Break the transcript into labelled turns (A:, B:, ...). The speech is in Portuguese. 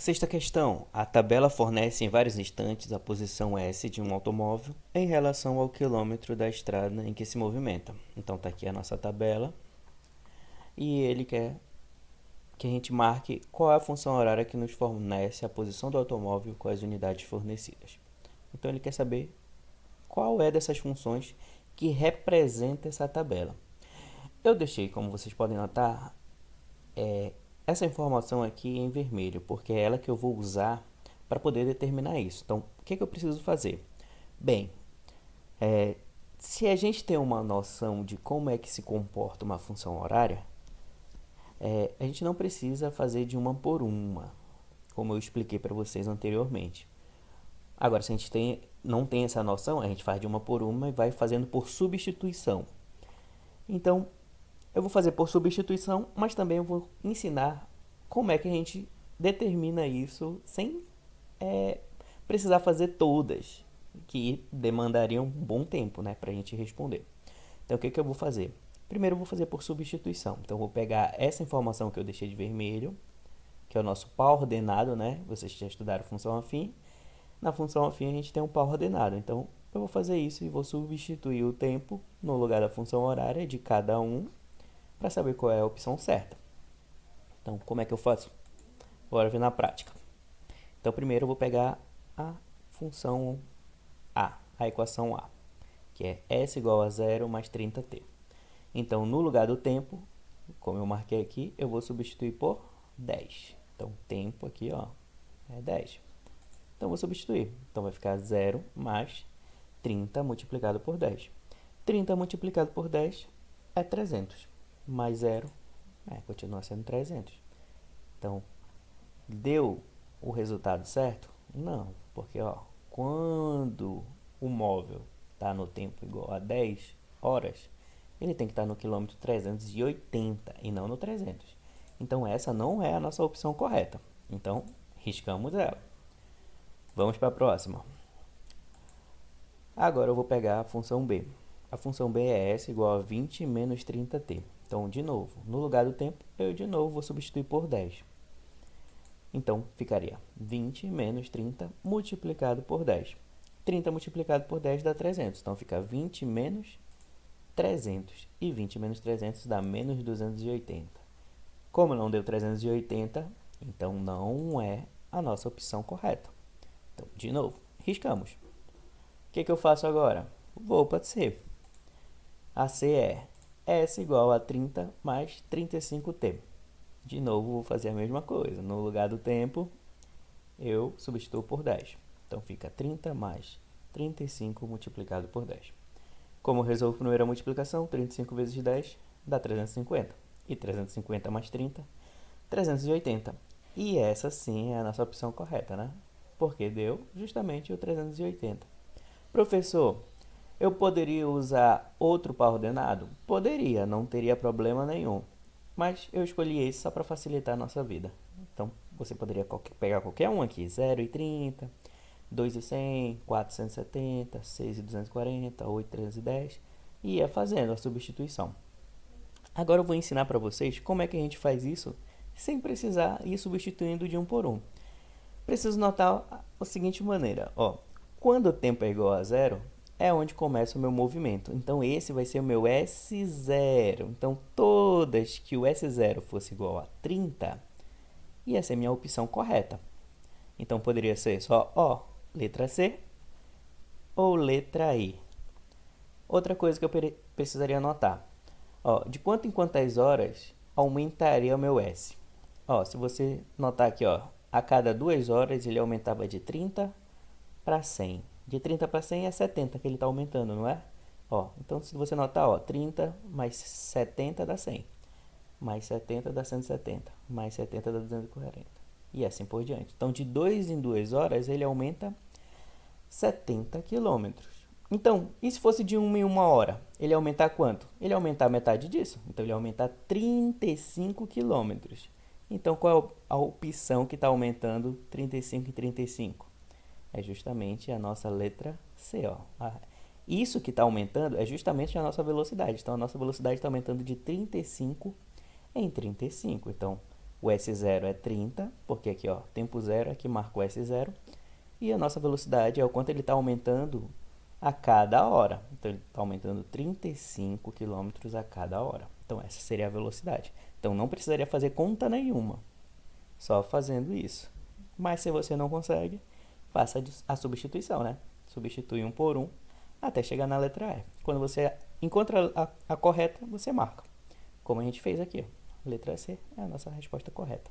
A: Sexta questão. A tabela fornece em vários instantes a posição S de um automóvel em relação ao quilômetro da estrada em que se movimenta. Então está aqui a nossa tabela e ele quer que a gente marque qual é a função horária que nos fornece a posição do automóvel com as unidades fornecidas. Então ele quer saber qual é dessas funções que representa essa tabela. Eu deixei, como vocês podem notar, essa informação aqui em vermelho, porque é ela que eu vou usar para poder determinar isso. Então, o que eu preciso fazer? Bem, se a gente tem uma noção de como é que se comporta uma função horária, a gente não precisa fazer de uma por uma, como eu expliquei para vocês anteriormente. Agora, se a gente não tem essa noção, a gente faz de uma por uma e vai fazendo por substituição. Então, eu vou fazer por substituição, mas também eu vou ensinar como é que a gente determina isso sem precisar fazer todas, que demandariam um bom tempo, né, para a gente responder. Então, o que eu vou fazer? Primeiro, eu vou fazer por substituição. Então, eu vou pegar essa informação que eu deixei de vermelho, que é o nosso par ordenado, né? Vocês já estudaram função afim. Na função afim, a gente tem um par ordenado. Então, eu vou fazer isso e vou substituir o tempo no lugar da função horária de cada um para saber qual é a opção certa. Então, como é que eu faço? Bora ver na prática. Então, primeiro eu vou pegar a função a equação A, que é S igual a 0 mais 30t. Então, no lugar do tempo, como eu marquei aqui, eu vou substituir por 10. Então, tempo aqui, ó, é 10. Então, vou substituir. Então, vai ficar 0 mais 30 multiplicado por 10. 30 multiplicado por 10 é 300. Mais 0, continua sendo 300. Então, deu o resultado certo? Não, porque ó, quando o móvel está no tempo igual a 10 horas, ele tem que estar no quilômetro 380 e não no 300. Então, essa não é a nossa opção correta. Então, riscamos ela. Vamos para a próxima. Agora eu vou pegar a função B. A função B é S igual a 20 menos 30t. Então, de novo, no lugar do tempo, eu de novo vou substituir por 10. Então, ficaria 20 menos 30 multiplicado por 10. 30 multiplicado por 10 dá 300. Então, fica 20 menos 300. E 20 menos 300 dá menos 280. Como não deu 380, então não é a nossa opção correta. Então, de novo, riscamos. O que eu faço agora? Vou para C. A C é S igual a 30 mais 35t. De novo, vou fazer a mesma coisa. No lugar do tempo, eu substituo por 10. Então, fica 30 mais 35 multiplicado por 10. Como eu resolvo a primeira multiplicação, 35 vezes 10 dá 350. E 350 mais 30, 380. E essa sim é a nossa opção correta, né? Porque deu justamente o 380. Professor, eu poderia usar outro par ordenado? Poderia, não teria problema nenhum. Mas eu escolhi esse só para facilitar a nossa vida. Então, você poderia pegar qualquer um aqui. 0 e 30, 2 e 100, 4 e 170, 6 e 240, 8 e 310. E ia fazendo a substituição. Agora eu vou ensinar para vocês como é que a gente faz isso sem precisar ir substituindo de um por um. Preciso notar a seguinte maneira. Ó, quando o tempo é igual a zero, é onde começa o meu movimento. Então, esse vai ser o meu S0. Então, todas que o S0 fosse igual a 30, ia ser a minha opção correta. Então, poderia ser só O, letra C, ou letra I. Outra coisa que eu precisaria anotar. Ó, de quanto em quantas horas aumentaria o meu S? Ó, se você notar aqui, ó, a cada 2 horas ele aumentava de 30 para 100. De 30 para 100 é 70 que ele está aumentando, não é? Ó, então, se você notar, ó, 30 mais 70 dá 100. Mais 70 dá 170. Mais 70 dá 240. E assim por diante. Então, de 2 em 2 horas, ele aumenta 70 quilômetros. Então, e se fosse de 1 em 1 hora? Ele ia aumentar quanto? Ele ia aumentar metade disso. Então, ele ia aumentar 35 quilômetros. Então, qual é a opção que está aumentando 35 e 35? É justamente a nossa letra C, ó. Isso que está aumentando é justamente a nossa velocidade. Então, a nossa velocidade está aumentando de 35 em 35. Então, O S0 é 30, porque aqui, ó, tempo zero aqui marca o S0. E a nossa velocidade é o quanto ele está aumentando a cada hora. Então, ele está aumentando 35 km a cada hora. Então, essa seria a velocidade. Então, não precisaria fazer conta nenhuma, só fazendo isso. Mas, se você não consegue, faça a substituição, né? Substitui um por um até chegar na letra E. Quando você encontra a correta, você marca. Como a gente fez aqui. Letra C é a nossa resposta correta.